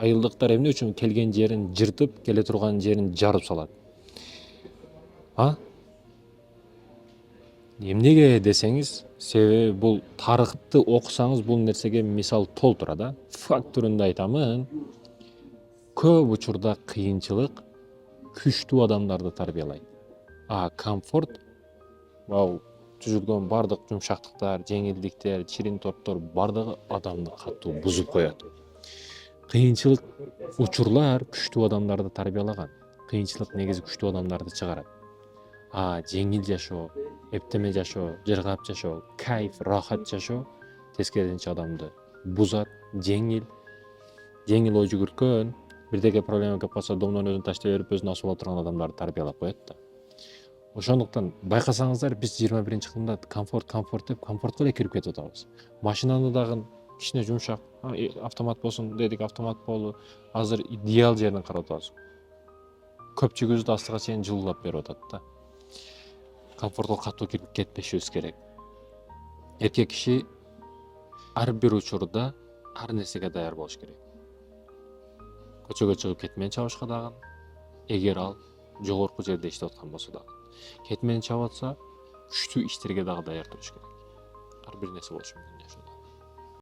айылдыктар эмне үчүн келген жерин жыртып, келе турган жерин жарып салат? А? Эмнеге десеңиз, себеби бул тарыхты окусаңыз бул нерсеге мисал толтура да. Факт түрүндө айтамын, көп учурда кыйынчылык күчтүү адамдарды тарбиялайт. А комфорт ал түзүлгөн бардык жумшактыктар, жеңилдиктер, чирин тоттор бардыгы адамды катуу бузуп коет. Кыйынчылык учурлар күчтүү адамдарды тарбиялаган. Кыйынчылык негизи күчтүү адамдарды чыгарат. А жеңил жашоо, эптеме жашоо, жыргап жашоо, кайф, рахат жашоо тескерисинче адамды бузат. Жеңил ой жүгүрткөн, бирдеке проблема келип калса домдон өзүн таштай берип өзүн асып ала турган адамдарды тарбиялап коет да. Ошондуктан байкасаңыздар биз 21-кылымда комфорт деп комфортко эле кирип кетип атабыз. Машинаны дагы кичине жумшак, автомат болсун дедик, автомат болду. Азыр идеал жерин карап атабыз. Көпчүгүбүздү астыга чейин жылуулап берип атат да. Комфортко катуу кирип кетпешибиз керек. Эркек киши ар бир учурда ар нерсеге даяр болуш керек. Көчөгө чыгып кетмен чабышка дагы, эгер ал жогорку жерде иштеп аткан болсо дагы. Кетмени чабып атса, күчтүү иштерге дагы даяр туруш керек. Ар бир нерсе болушу мүмкүн.